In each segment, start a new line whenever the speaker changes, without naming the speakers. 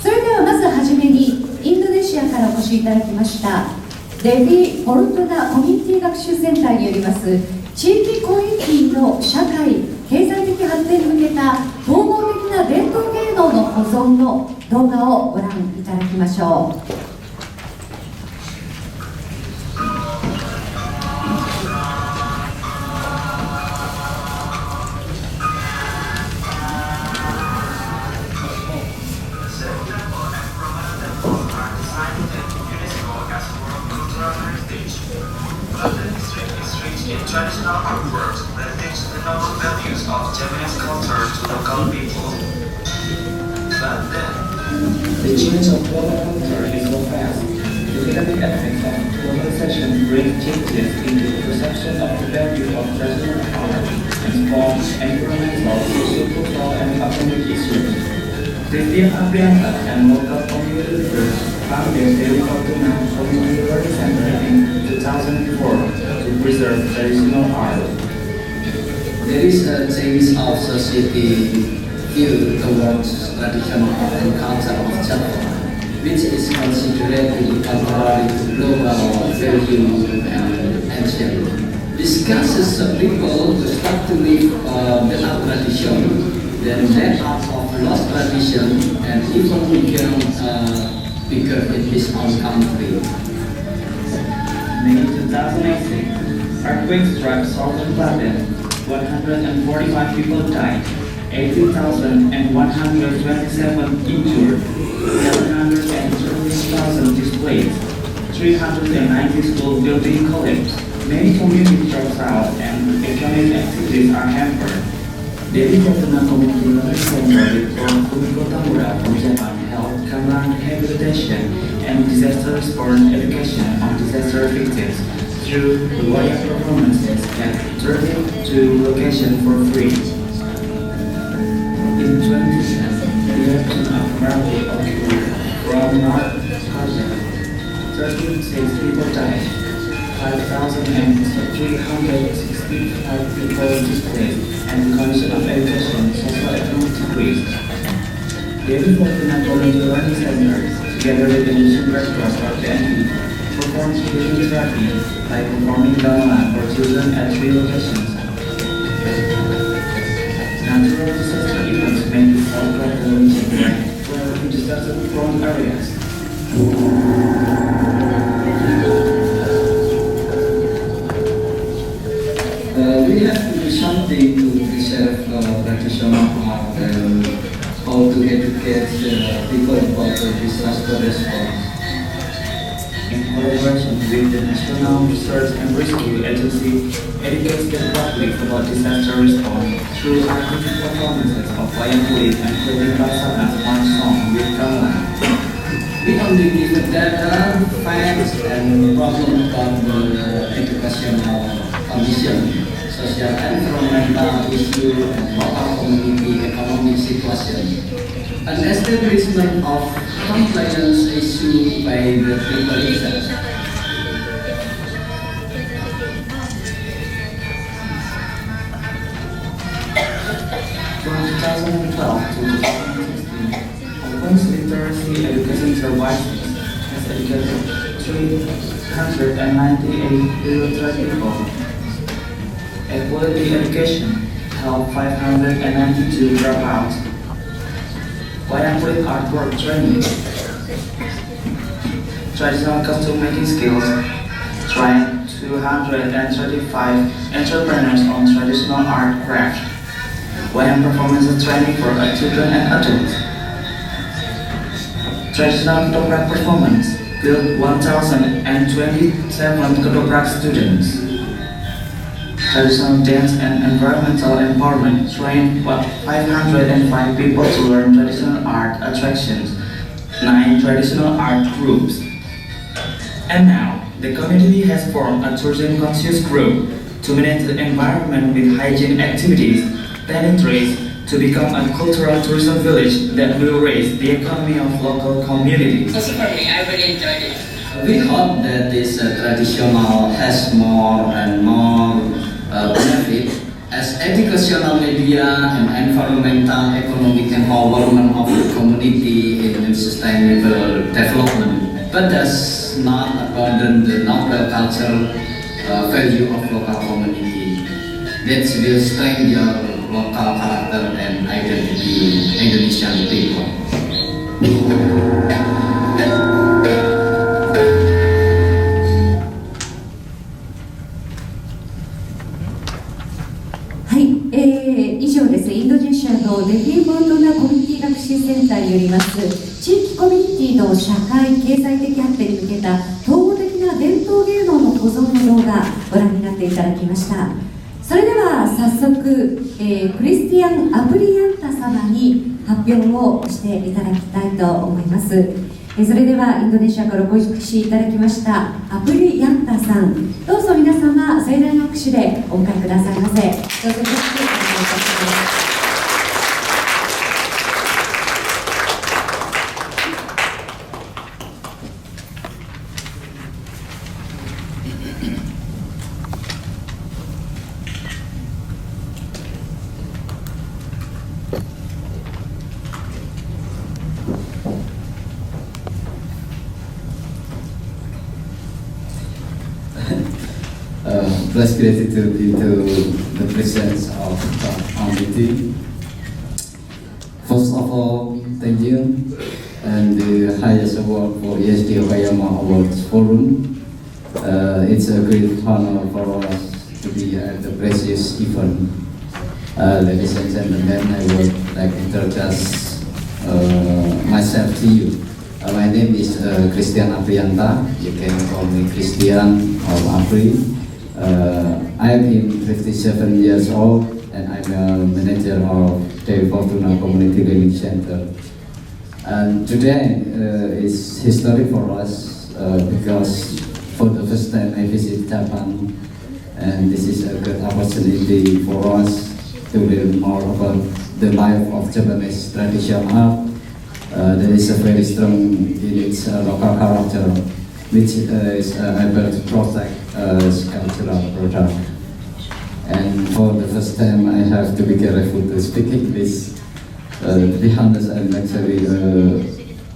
それではまずはじめにインドネシアからお越しいただきましたレディ・フォルトゥナコミュニティ学習センターによります地域コミュニティの社会経済的発展に向けた統合的な伝統芸能の保存の動画をご覧いただきましょう。
Traditional artworks that teach the noble values of Japanese culture to local people. But then,
the change of global culture is so fast. The negative effects of globalization bring changes in the perception of the value of traditional art and form environmental, social, cultural, and economic issues. Christian Abrianta and local community leaders founded the Fort Tuna Community Learning Center in 2004. To preserve traditional art.
There is a change of society view towards traditional art and culture of Japan, which is considered contrary to global value and ancient. This causes people to start to live without tradition, then that art of lost tradition and even become bigger in his own country.
May 2006, earthquake struck southern Thailand. 145 people died, 18,127 injured, 730,000 displaced, 390 school buildings collapsed. Many communities dropped out and economic activities are hampered. The Fort Tuna Community Learning Center with Fumiko Tamura from Japan held command rehabilitation and disaster response education on disaster victims through the wire performances at 32 locations for free. In 2010, the eruption of Marathi occurred from North Asia. 36 people died, 5,365 people displaced, and the condition of education socio-economic decreased. The Fort Tuna Community Learning Center, together with the Mission Red Cross or TNP, performs healing therapy by performing gamelan for children at 3 locations. Natural disaster events may be solved by coalition for disaster-prone areas.
We have to do something to preserve traditional art and how to educate people about the disaster response.
In collaboration with the National Research and Rescue Agency, educates the public about disaster response through artistic performances of wayang kulit and clothing basanas one song with gamelan.
We only give data, facts, and problem about the educational condition, social environmental issue, and local community economic situation. An establishment of compliance issue by the people itself.
From 2012 to 2016, Open's Literacy Education Services has educated 398 illiterate people. Equality education helped 592 dropouts. Wayang kulit artwork training, traditional costume making skills, trained 235 entrepreneurs on traditional art craft. Wayang performance training for children and adults. Traditional ketoprak performance built 1,027 ketoprak students. Traditional dance and environmental empowerment trained 505 people to learn traditional art attractions, 9 traditional art groups. And now, the community has formed a tourism conscious group to manage the environment with hygiene activities, planting trees, to become a cultural tourism village that will raise the economy of local communities.
Also for me, I really enjoyed it.
We hope that this traditional has more and more benefit as educational media and environmental economic empowerment of the community in sustainable development, but does not abandon the noble cultural value of local community that will strengthen your local character and identity Indonesian people.
はい、以上です。インドネシアのデフォルトナコミュニティ学習センターによります地域コミュニティの社会経済的発展に向けた統合的な伝統芸能の保存の動画ご覧になっていただきました。それでは早速、クリスティアン・アプリヤンタ様に発表をしていただきたいと思います。それではインドネシアからご出資いただきましたアプリヤンタさん、どうぞ皆様盛大な拍手でお迎えくださいませ。どうぞよろしくお願いいたします。
Plus gratitude into the presence of community. First of all, thank you and the highest award for ESD Okayama Awards Forum. It's a great honor for us to be at the precious event. Ladies and gentlemen, I would like to introduce myself to you. My name is Christian Aprianta. You can call me Christian or Apri. I'm 57 years old and I'm a manager of the Fort Tuna Community Learning Center. And today is historic for us because for the first time I visit Japan, and this is a good opportunity for us to learn more about the life of Japanese traditional art. That is a very strong in its local character, which is able to protect its cultural product. And for the first time, I have to be careful to speak English. To be honest, I'm actually a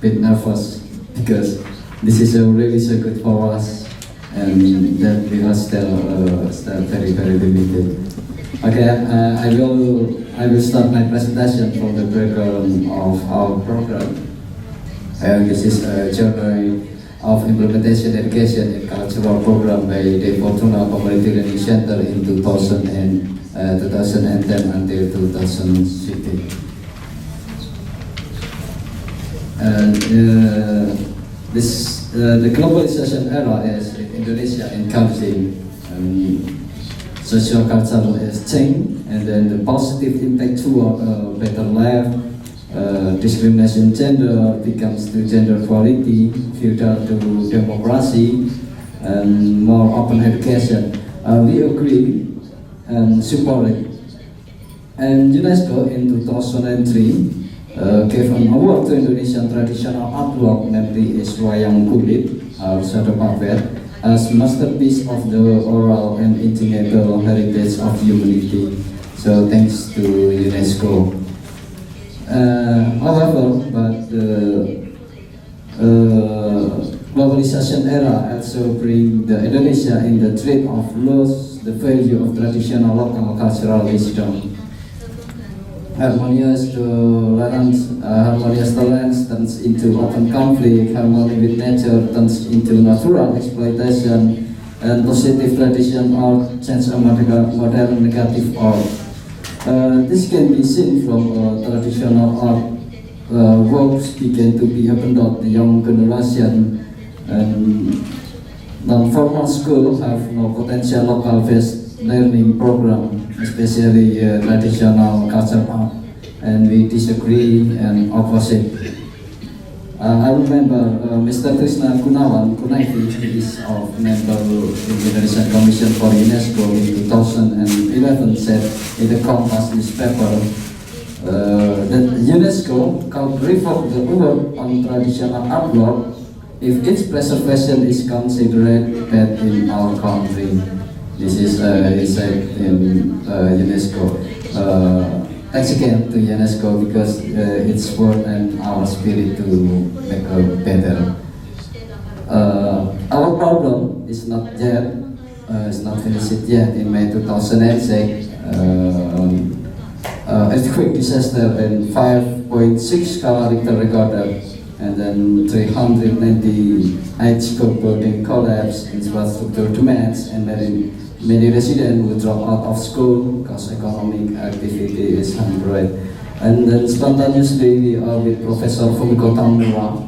bit nervous because this is really so good for us, and that we are still very limited. Okay, I will start my presentation from the background of our program. And this is a journey of implementation education and cultural program by the Fort Tuna Community Learning Center in 2010 until 2016. And the globalization era is in Indonesia encountering social cultural exchange, and then the positive impact toward a better life. Discrimination gender becomes to gender equality, future to democracy, and more open education. We agree and support it. And UNESCO in 2003 gave an award to Indonesian traditional artwork, namely is Wayang Kulit, Shadow Puppet, as masterpiece of the oral and intangible heritage of humanity. So thanks to UNESCO. However, but the globalization era also bring the Indonesia in the threat of lose the value of traditional local cultural wisdom. Harmonious tolerance turns into open conflict, harmony with nature turns into natural exploitation, and positive tradition art change a modern negative art. This can be seen from traditional art works began to be abandoned the young generation, and non-formal schools have no potential local-based learning program, especially traditional culture art, and we disagree and opposite. I remember Mr. Krishna Kunaifi is of member in the Indonesian Commission for UNESCO in 2011 said in the Compass newspaper that UNESCO can revoke the award on traditional artwork if its preservation is considered bad in our country. This is he said in UNESCO. thanks again to UNESCO because it's worth and our spirit to make a better. Our problem is not yet, it's not finished yet. In May 2006, earthquake disaster and 5.6 scale Richter recorded, and then 398 school building collapse, infrastructure damage, and many residents will drop out of school because economic activity is hampered. And then spontaneously with Professor Fumiko Tamura,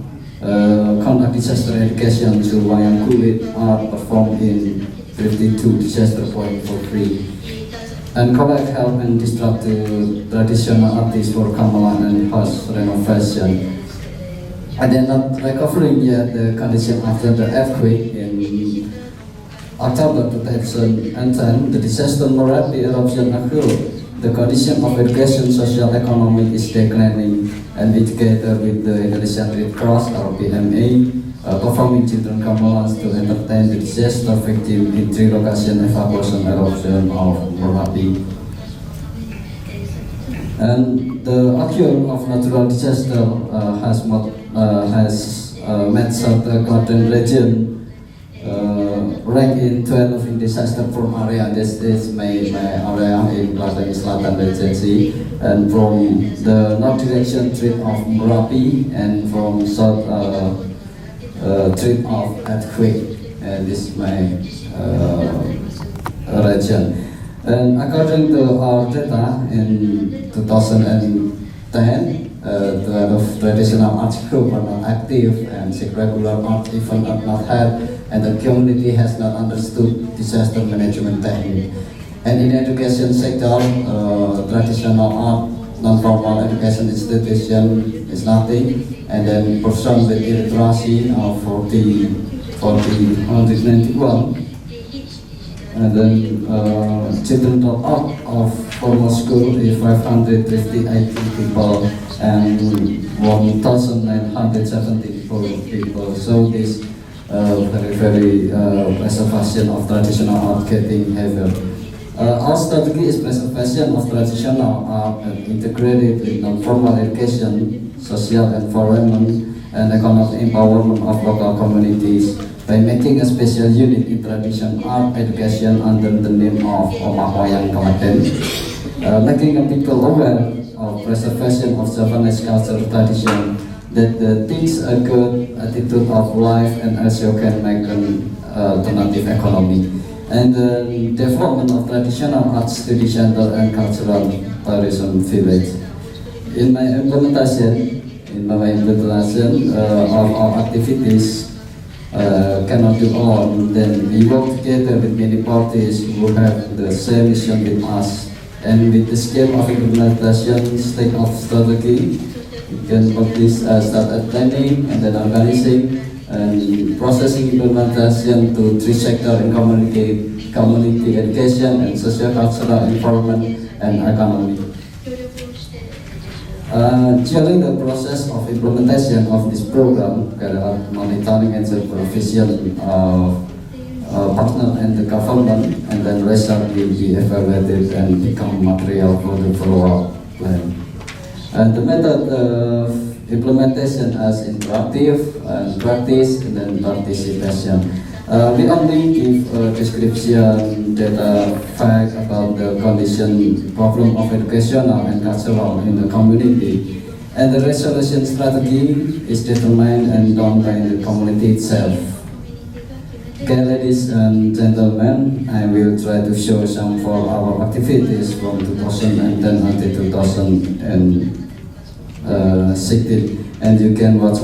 conduct disaster education through wayang kulit art performed in 52 disaster point for free. And collect help and distract traditional artists for gamelan and house renovation. And then not recovering yet the condition after the earthquake in October 2010, the disaster morality eruption occurred. The condition of education, social, economic is declining, and we together with the Indonesian Red Cross or PMA, performing children gamelans to entertain the disaster victim in 3 location evacuation eruption of Merapi. And the occurrence of natural disaster has made certain Klaten region ranked in 12 in disaster-prone area. This is my area in Klaten Selatan Regency, and from the north direction threat of Merapi, and from south threat of earthquake. And this is my region. And according to our data in 2010, 12 traditional arts groups are not active, and 6 regular art events are not held, and the community has not understood disaster management technique. And in education sector, traditional art, non-formal education institution is nothing, and then person with illiteracy of 191, and then children drop out of formal school is 558 people and 1,974 people. So this very preservation of traditional art getting heavier. Our strategy is preservation of traditional art and integrated with non-formal education, social environment, and economic empowerment of local communities by making a special unit in traditional art education under the name of Omah Wayang Klaten, making people aware of preservation of Javanese cultural tradition that teach a good attitude of life and also can make an alternative economy. And the development of traditional art study center and cultural tourism village. In my implementation of our activities cannot do all. Then we work together with many parties who have the same mission with us. And with the scale of implementation, state of strategy, we can publish start at planning and then organizing and processing implementation to 3 sectors in community education and socio-cultural environment and economy. During the process of implementation of this program, there are monitoring and supervision of partner and the government, and then result will be evaluated and become material for the follow-up plan. And the method of implementation as interactive and practice and then participation. We only give a description, data, fact about the condition, problem of educational and cultural in the community. And the resolution strategy is determined and done by the community itself. Okay, ladies and gentlemen, I will try to show some for our activities from 2010 until 2016, and you can watch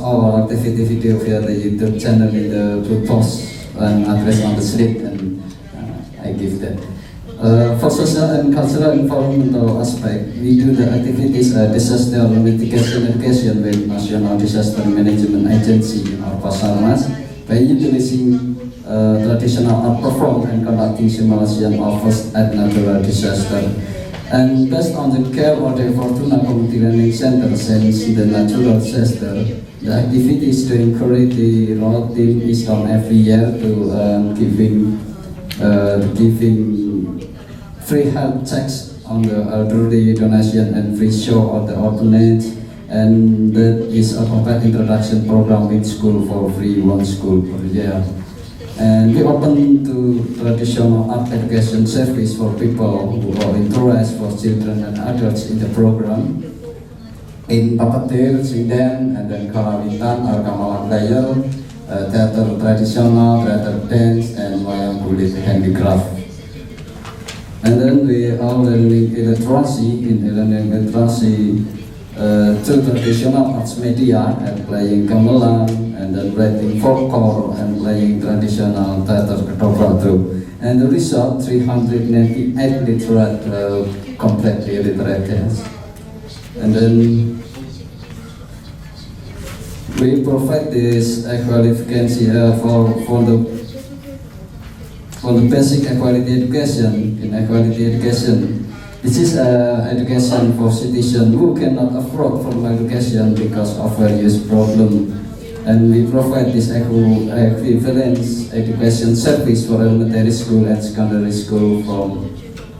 our activity video via the YouTube channel in the blue post and address on the slip, and I give that. For social and cultural environmental aspect, we do the activities disaster mitigation education with National Disaster Management Agency or Basarnas by utilizing traditional art perform and conducting simulation of first aid natural disaster. And based on the care of the Fort Tuna Community Learning Center since the natural disaster, the activities to encourage the road team is done every year to giving giving free health checks on the elderly, donation and free show of the orphanage, and that is a complete introduction program with school for free, one school per year. And we open to traditional art education service for people who are interested, for children and adults in the program. In puppeteer, sinden, and then karawitan or gamelan layer, theater traditional, theater dance, and wayang kulit handicraft. And then we are learning literacy, through traditional arts media and playing gamelan, and then writing folklore and playing traditional theater ketoprak too. And the result, 398 literate, completely literate dance. And then we provide this qualification for the basic equality education. In equality education, this is education for citizens who cannot afford formal education because of various problems. And we provide this equivalence education service for elementary school and secondary school from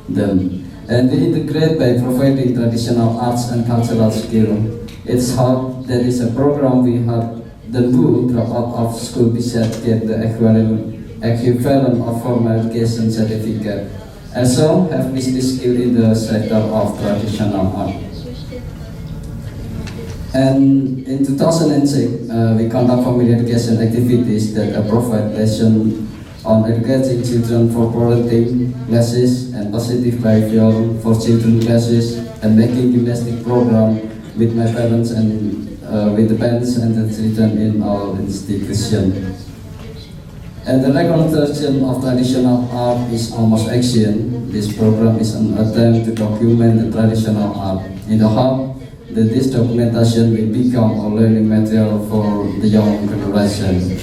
them. And we integrate by providing traditional arts and cultural skill. It's how there is a program we have the who drop out of school besides get the equivalent of formal education certificate. Also have business skill in the sector of traditional art. And in 2006, we conduct family education activities that provide lessons on educating children for parenting classes and positive behavior for children classes, and making gymnastic program with my parents and with the parents and the children in our institution. And the reconstruction of traditional art is almost action. This program is an attempt to document the traditional art in the hope that this documentation will become a learning material for the young generation.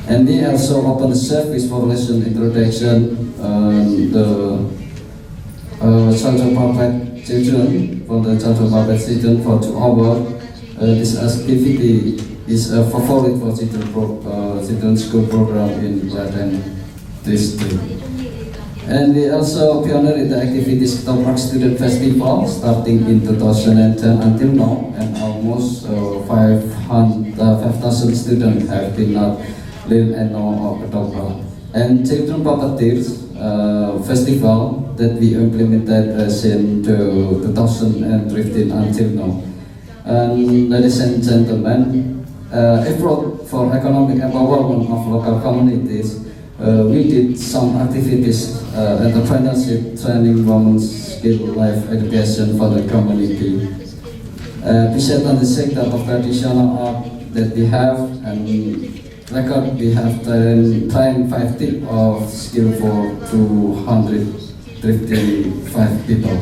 And we also open the service for lesson introduction, the children puppet children, for the children puppet children for 2 hours. This activity is a favorite for children's school program in Klaten district. And we also pioneered the activities Ketoprak Student Festival starting in 2010 until now, and almost 5,000 students have been learn and know of Ketoprak. And Children Puppeteers Festival that we implemented since 2015 until now. And ladies and gentlemen, effort for economic empowerment of local communities, we did some activities, entrepreneurship training, women's skill life education for the community. Besides on the sector of traditional art that we have, and record we have trained 5 tips of skill for 255 people.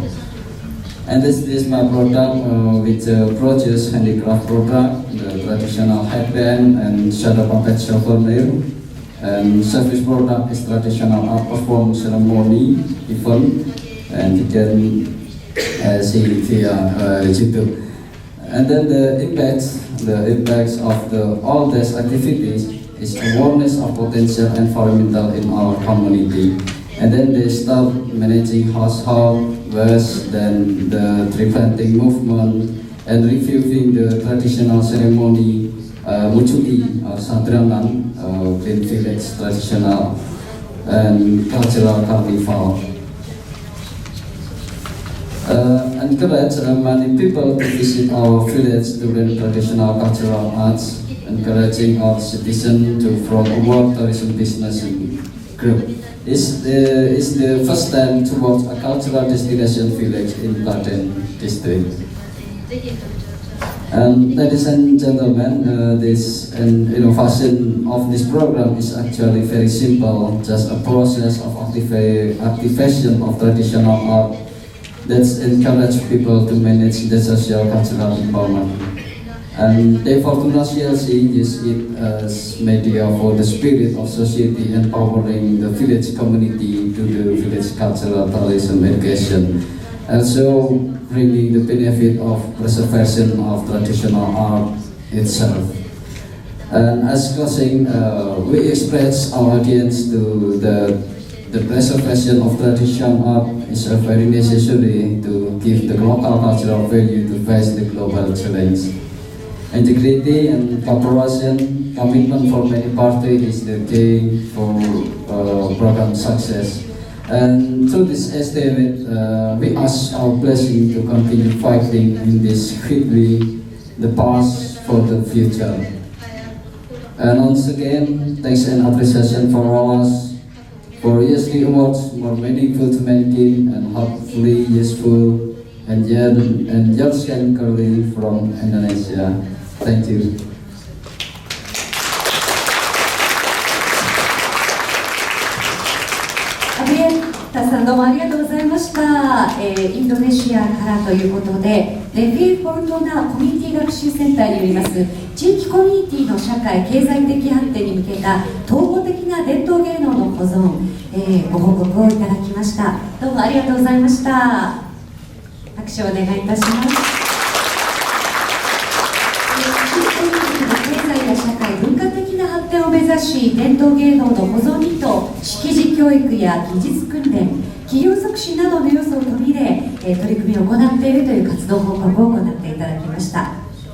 And this is my product, which produce handicraft product, the traditional headband and shadow puppet souvenir. And service product is traditional art perform ceremony event, and you can see it via YouTube. And then the impacts of all these activities is awareness of potential environmental in our community. And then they start managing household waste, then the tree planting movement, and reviewing the traditional ceremony, Mucui or Sadranan, Green Village traditional and cultural carnival. Encourage many people to visit our village to learn traditional cultural arts, encouraging our citizens to from a world tourism business group. It's the first time towards a cultural destination village in Klaten district. And ladies and gentlemen, this innovation of this program is actually very simple, just a process of activation of traditional art that encourage people to manage the social cultural empowerment. And the Fortuna CLC uses it as media for the spirit of society, empowering the village community to the village cultural tourism education, also bringing the benefit of preservation of traditional art itself. And as closing, we express our audience to the the preservation of traditional art is a very necessary to give the local cultural value to face the global challenge. Integrity and cooperation commitment for many parties is the key for program success. And through this estimate, we ask our blessing to continue fighting in this quickly the past for the future. And once again, thanks and appreciation for all us for ESD Awards, more meaningful to mankind and hopefully useful and yours can currently from Indonesia. Thank you.
さんどうもありがとうございました、インドネシアからということでレフィ・フォルトナコミュニティ学習センターによります地域コミュニティの社会経済的発展に向けた統合的な伝統芸能の保存、ご報告をいただきました。どうもありがとうございました。拍手をお願いいたします。経済や社会文化的な発展を目指し伝統芸能の保存にと識字教育や技術訓練企業促進などの要素を取り入れ取り組みを行っているという活動報告を行っていただきました。